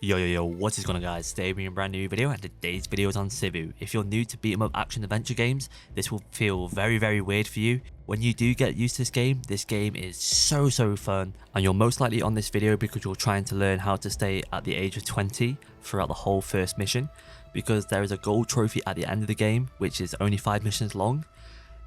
Yo, what is going on guys? Today we're bringing a brand new video, and today's video is on Sifu. If you're new to beat 'em up action adventure games, this will feel very weird for you. When you do get used to this game is so fun, and you're most likely on this video because you're trying to learn how to stay at the age of 20 throughout the whole first mission, because there is a gold trophy at the end of the game which is only 5 missions long,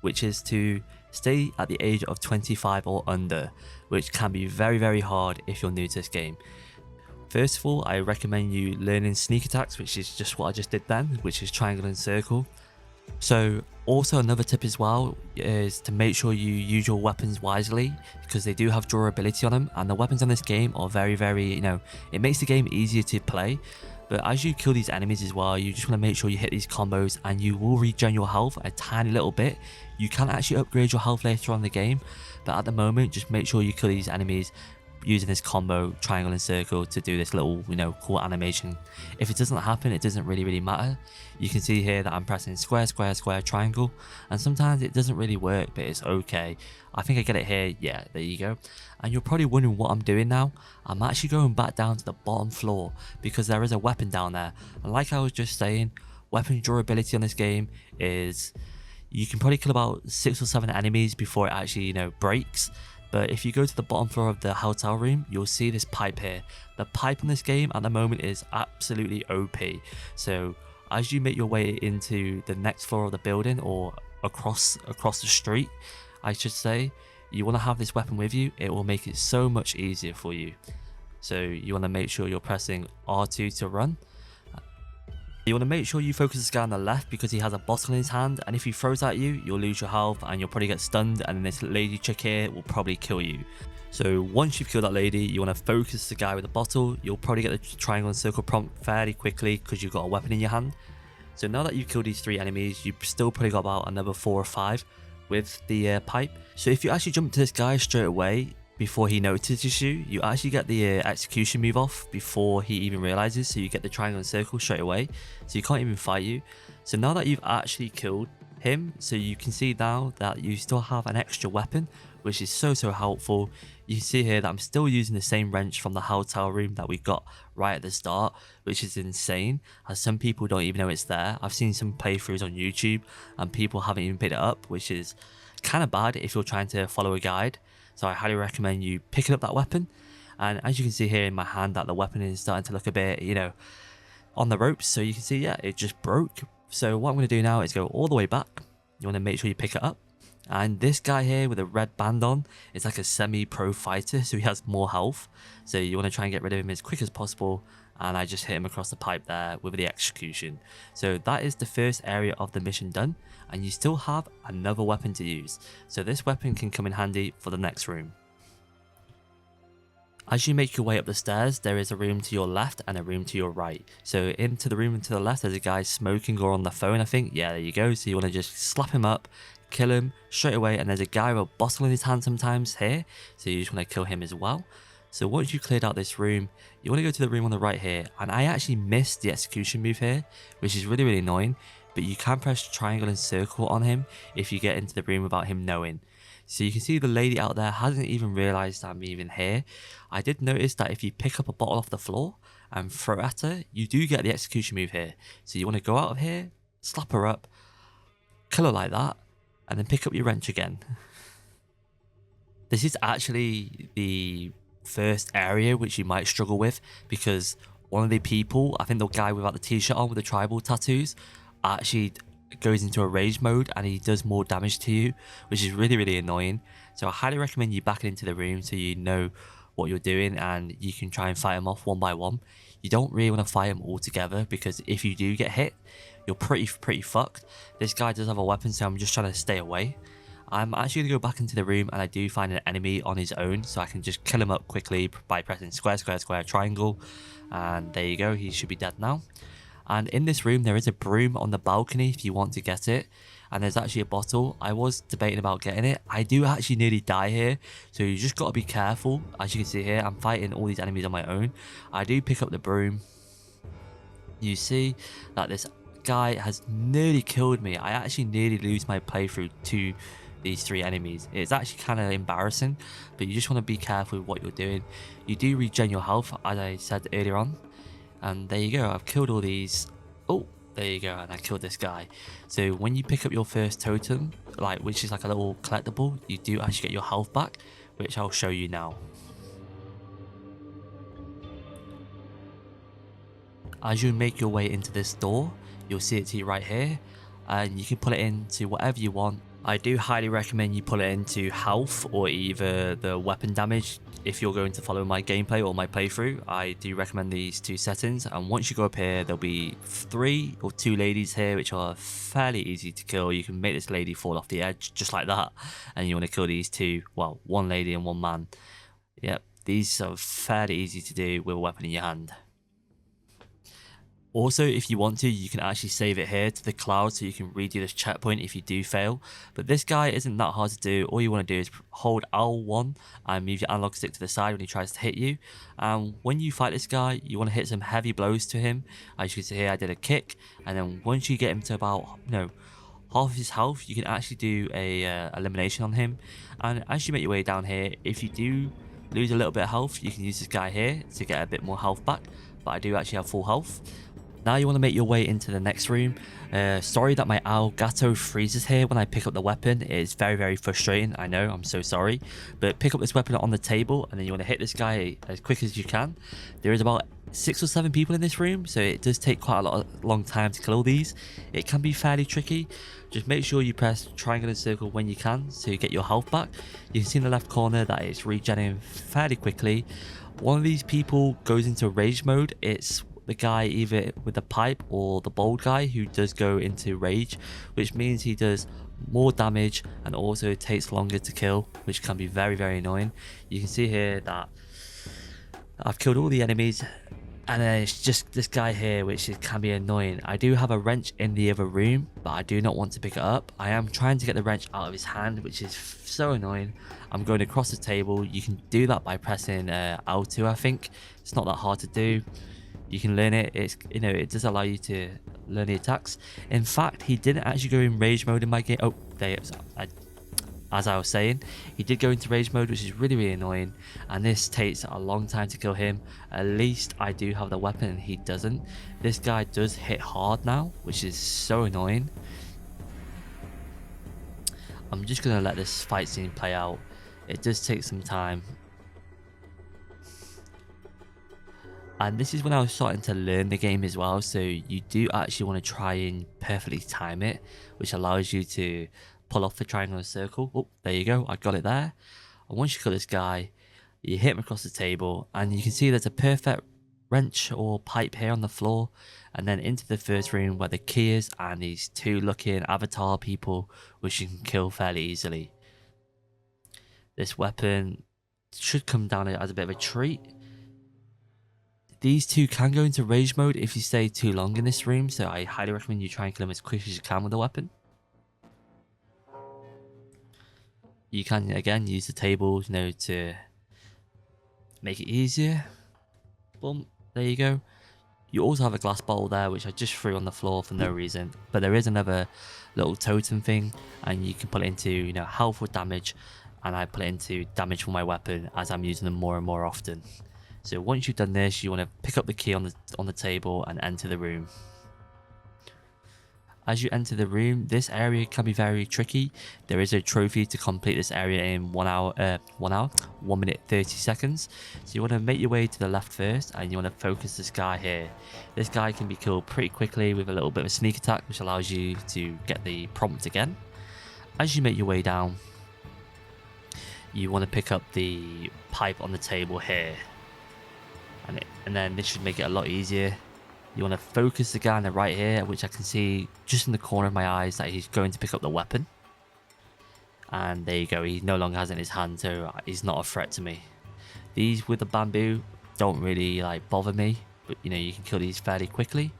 which is to stay at the age of 25 or under, which can be very hard if you're new to this game. First of all, I recommend you learning sneak attacks, which is just what I just did then, which is triangle and circle. So also another tip as well is to make sure you use your weapons wisely, because they do have durability on them, and the weapons on this game are very, it makes the game easier to play. But as you kill these enemies as well, you just want to make sure you hit these combos, and you will regen your health a tiny little bit. You can actually upgrade your health later on in the game, but at the moment just make sure you kill these enemies using this combo triangle and circle to do this little cool animation. If it doesn't happen, it doesn't really matter. You can see here that I'm pressing square triangle, and sometimes it doesn't really work, but it's okay. I think I get it here. Yeah, there you go. And you're probably wondering what I'm doing now. I'm actually going back down to the bottom floor because there is a weapon down there, and like I was just saying, weapon durability on this game is you can probably kill about 6 or 7 enemies before it actually breaks. But if you go to the bottom floor of the hotel room, you'll see this pipe here. The pipe in this game at the moment is absolutely OP. So as you make your way into the next floor of the building, or across the street, I should say, you want to have this weapon with you. It will make it so much easier for you. So you want to make sure you're pressing R2 to run. You want to make sure you focus this guy on the left because he has a bottle in his hand, and if he throws at you, you'll lose your health and you'll probably get stunned, and then this lady chick here will probably kill you. So once you've killed that lady, you want to focus the guy with the bottle. You'll probably get the triangle and circle prompt fairly quickly because you've got a weapon in your hand. So now that you've killed these 3 enemies, you've still probably got about another 4 or 5 with the pipe. So if you actually jump to this guy straight away before he notices you, you actually get the execution move off before he even realizes, so you get the triangle and circle straight away, so he can't even fight you. So now that you've actually killed him, so you can see now that you still have an extra weapon, which is so helpful. You can see here that I'm still using the same wrench from the hotel room that we got right at the start, which is insane, as some people don't even know it's there. I've seen some playthroughs on YouTube and people haven't even picked it up, which is kind of bad if you're trying to follow a guide. So I highly recommend you picking up that weapon. And as you can see here in my hand, that the weapon is starting to look a bit, on the ropes. So you can see, yeah, it just broke. So what I'm going to do now is go all the way back. You want to make sure you pick it up. And this guy here with a red band on is like a semi-pro fighter, so he has more health. So you want to try and get rid of him as quick as possible. And I just hit him across the pipe there with the execution. So that is the first area of the mission done, and you still have another weapon to use. So this weapon can come in handy for the next room. As you make your way up the stairs, there is a room to your left and a room to your right. So into the room to the left, there's a guy smoking or on the phone, I think. Yeah, there you go. So you want to just slap him up, kill him straight away. And there's a guy with a bottle in his hand sometimes here, so you just want to kill him as well. So once you cleared out this room, you want to go to the room on the right here, and I actually missed the execution move here, which is really annoying, but you can press triangle and circle on him if you get into the room without him knowing. So you can see the lady out there hasn't even realized I'm even here. I did notice that if you pick up a bottle off the floor and throw at her, you do get the execution move here. So you want to go out of here, slap her up, kill her like that, and then pick up your wrench again. This is actually the first area which you might struggle with, because one of the people, I think the guy without the t-shirt on with the tribal tattoos, actually goes into a rage mode and he does more damage to you, which is really annoying. So I highly recommend you back into the room so you know what you're doing and you can try and fight them off one by one. You don't really want to fight them all together, because if you do get hit, you're pretty fucked. This guy does have a weapon, so I'm just trying to stay away. I'm actually going to go back into the room, and I do find an enemy on his own, so I can just kill him up quickly by pressing square triangle, and there you go, he should be dead now. And in this room there is a broom on the balcony if you want to get it, and there's actually a bottle. I was debating about getting it. I do actually nearly die here, so you just got to be careful. As you can see here, I'm fighting all these enemies on my own. I do pick up the broom. You see that this guy has nearly killed me. I actually nearly lose my playthrough to these 3 enemies. It's actually kind of embarrassing, but you just want to be careful with what you're doing. You do regen your health, as I said earlier on. And there you go, I've killed all these. Oh, there you go, and I killed this guy. So when you pick up your first totem, like which is like a little collectible, you do actually get your health back, which I'll show you now. As you make your way into this door, you'll see it to you right here, and you can put it into whatever you want. I do highly recommend you put it into health or either the weapon damage. If you're going to follow my gameplay or my playthrough, I do recommend these two settings. And once you go up here, there'll be 3 or 2 ladies here, which are fairly easy to kill. You can make this lady fall off the edge just like that, and you want to kill these 2, well, 1 lady and 1 man. Yep, these are fairly easy to do with a weapon in your hand. Also, if you want to, you can actually save it here to the cloud so you can redo this checkpoint if you do fail. But this guy isn't that hard to do. All you want to do is hold L1 and move your analog stick to the side when he tries to hit you. And when you fight this guy, you want to hit some heavy blows to him. As you can see here, I did a kick. And then once you get him to about, half of his health, you can actually do a elimination on him. And as you make your way down here, if you do lose a little bit of health, you can use this guy here to get a bit more health back. But I do actually have full health. Now you want to make your way into the next room. Sorry that my Elgato freezes here when I pick up the weapon. It is very, very frustrating. I know, I'm so sorry. But pick up this weapon on the table and then you want to hit this guy as quick as you can. There is about 6 or 7 people in this room, so it does take quite a long time to kill all these. It can be fairly tricky. Just make sure you press triangle and circle when you can so you get your health back. You can see in the left corner that it's regenerating fairly quickly. One of these people goes into rage mode. It's the guy either with the pipe or the bold guy who does go into rage, which means he does more damage and also takes longer to kill, which can be very, very annoying. You can see here that I've killed all the enemies and then it's just this guy here, which can be annoying. I do have a wrench in the other room, but I do not want to pick it up. I am trying to get the wrench out of his hand, which is so annoying. I'm going across the table. You can do that by pressing L2, I think. It's not that hard to do. You can learn it. It's, it does allow you to learn the attacks. In fact, he didn't actually go in rage mode in my game. Oh, there it is. As I was saying, he did go into rage mode, which is really, really annoying. And this takes a long time to kill him. At least I do have the weapon and he doesn't. This guy does hit hard now, which is so annoying. I'm just going to let this fight scene play out. It does take some time. And this is when I was starting to learn the game as well, so you do actually want to try and perfectly time it, which allows you to pull off the triangle and circle. Oh, there you go, I got it there. And once you kill this guy, you hit him across the table, and you can see there's a perfect wrench or pipe here on the floor, and then into the first room where the key is, and these 2 looking avatar people, which you can kill fairly easily. This weapon should come down as a bit of a treat. These 2 can go into rage mode if you stay too long in this room, so I highly recommend you try and kill them as quick as you can with the weapon. You can again use the table, to make it easier. Boom, there you go. You also have a glass bottle there, which I just threw on the floor for no reason, but there is another little totem thing, and you can put it into health or damage, and I put it into damage for my weapon as I'm using them more and more often. So once you've done this, you want to pick up the key on the table and enter the room. As you enter the room, this area can be very tricky. There is a trophy to complete this area in 1 minute 30 seconds. So you want to make your way to the left first, and you want to focus this guy here. This guy can be killed pretty quickly with a little bit of a sneak attack, which allows you to get the prompt again. As you make your way down, you want to pick up the pipe on the table here. And then this should make it a lot easier. You want to focus the guy on the right here, which I can see just in the corner of my eyes that he's going to pick up the weapon. And there you go, he no longer has it in his hand, so he's not a threat to me. These with the bamboo don't really bother me, but you can kill these fairly quickly.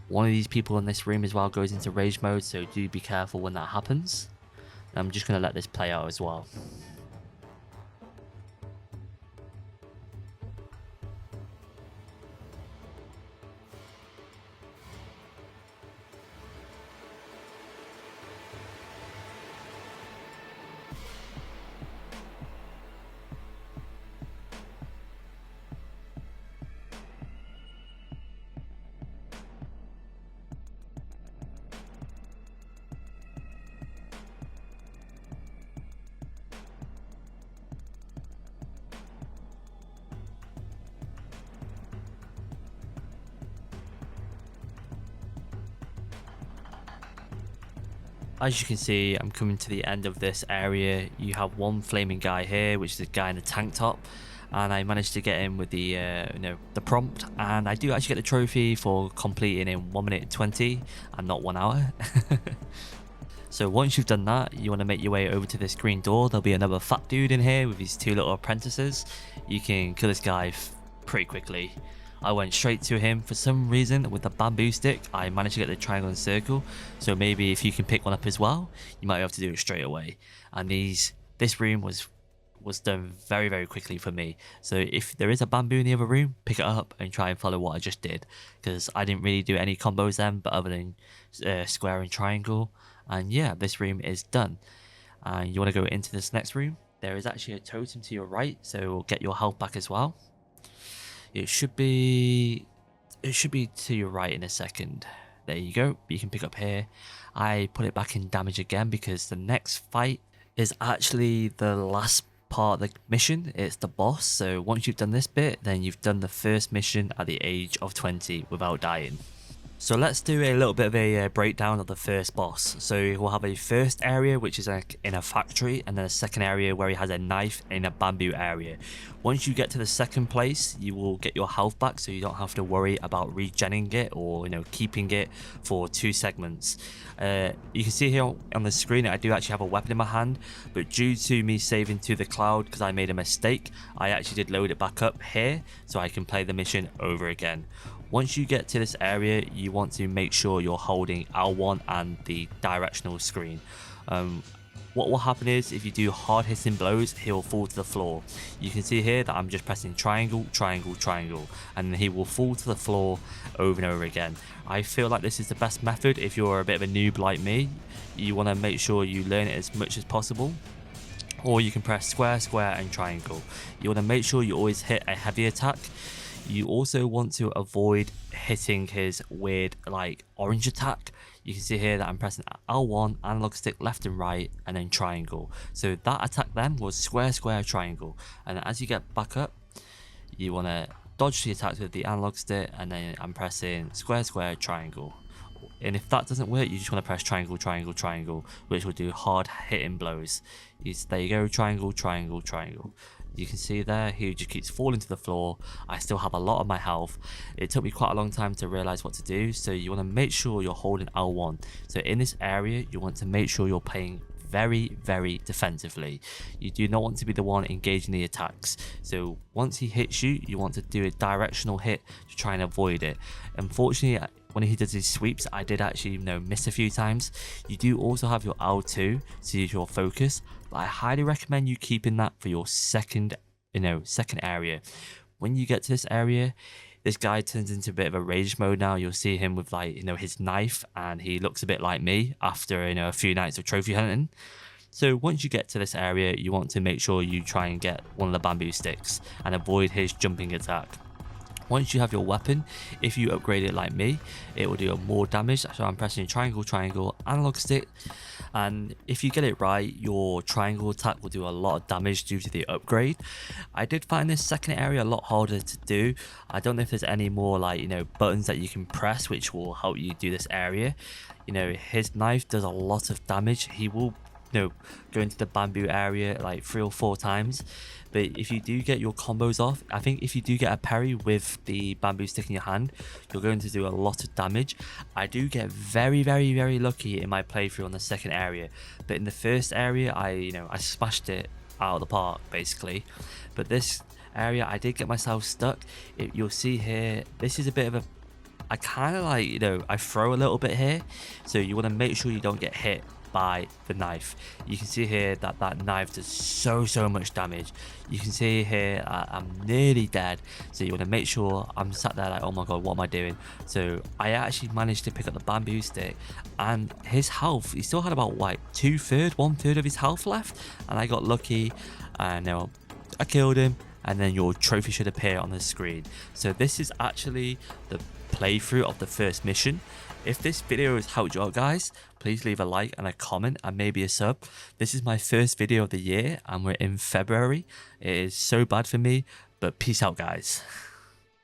One of these people in this room as well goes into rage mode, so do be careful when that happens. And I'm just going to let this play out as well. As you can see, I'm coming to the end of this area. You have one flaming guy here, which is a guy in a tank top, and I managed to get him with the the prompt, and I do actually get the trophy for completing in 1 minute 20 and not 1 hour. So once you've done that, you want to make your way over to this green door. There'll be another fat dude in here with his 2 little apprentices. You can kill this guy pretty quickly. I went straight to him. For some reason, with the bamboo stick, I managed to get the triangle and circle. So maybe if you can pick one up as well, you might be able to do it straight away. And this room was done very, very quickly for me. So if there is a bamboo in the other room, pick it up and try and follow what I just did, because I didn't really do any combos then, but other than square and triangle. And yeah, this room is done. And you want to go into this next room. There is actually a totem to your right, so get your health back as well. It should be to your right in a second. There you go. You can pick up here. I put it back in damage again because the next fight is actually the last part of the mission. It's the boss. So once you've done this bit, then you've done the first mission at the age of 20 without dying. So let's do a little bit of a breakdown of the first boss. So we'll have a first area which is like in a factory, and then a second area where he has a knife in a bamboo area. Once you get to the second place, you will get your health back, so you don't have to worry about regenning it or keeping it for 2 segments. You can see here on the screen I do actually have a weapon in my hand, but due to me saving to the cloud because I made a mistake, I actually did load it back up here so I can play the mission over again. Once you get to this area, you want to make sure you're holding L1 and the directional screen. What will happen is if you do hard hitting blows, he'll fall to the floor. You can see here that I'm just pressing triangle, triangle, triangle, and he will fall to the floor over and over again. I feel like this is the best method if you're a bit of a noob like me. You want to make sure you learn it as much as possible. Or you can press square, square, and triangle. You want to make sure you always hit a heavy attack. You also want to avoid hitting his weird like orange attack. You can see here that I'm pressing L1, analog stick left and right, and then triangle. So that attack then was square, square, triangle. And as you get back up, you want to dodge the attacks with the analog stick, and then I'm pressing square, square, triangle. And if that doesn't work, you just want to press triangle, triangle, triangle, which will do hard hitting blows. There you go, triangle, triangle, triangle. You can see there, he just keeps falling to the floor. I still have a lot of my health. It took me quite a long time to realize what to do, so you want to make sure you're holding L1. So in this area, you want to make sure you're playing very, very defensively. You do not want to be the one engaging the attacks. So once he hits you, you want to do a directional hit to try and avoid it. Unfortunately, when he does his sweeps, I did actually miss a few times. You do also have your L2 to use your focus, but I highly recommend you keeping that for your second area. When you get to this area, this guy turns into a bit of a rage mode now. You'll see him with his knife, and he looks a bit like me after a few nights of trophy hunting. So once you get to this area, you want to make sure you try and get one of the bamboo sticks and avoid his jumping attack. Once you have your weapon, if you upgrade it like me, it will do more damage. So I'm pressing triangle, triangle, analog stick. And if you get it right, your triangle attack will do a lot of damage due to the upgrade. I did find this second area a lot harder to do. I don't know if there's any more buttons that you can press which will help you do this area. His knife does a lot of damage. He will go into the bamboo area like 3 or 4 times, but if you do get your combos off, I think if you do get a parry with the bamboo stick in your hand, you're going to do a lot of damage. I do get very, very, very lucky in my playthrough on the second area, but in the first area I smashed it out of the park basically. But this area I did get myself stuck. You'll see here, this is a bit of a, I kind of I throw a little bit here, so you want to make sure you don't get hit by the knife. You can see here that knife does so much damage. You can see here I'm nearly dead, so you want to make sure I'm sat there like, oh my god, what am I doing? So I actually managed to pick up the bamboo stick, and his health, he still had about 1/3 of his health left, and I got lucky and I killed him, and then your trophy should appear on the screen. So this is actually the playthrough of the first mission. If this video has helped you out, guys, please leave a like and a comment and maybe a sub. This is my first video of the year and we're in February. It is so bad for me, but peace out, guys.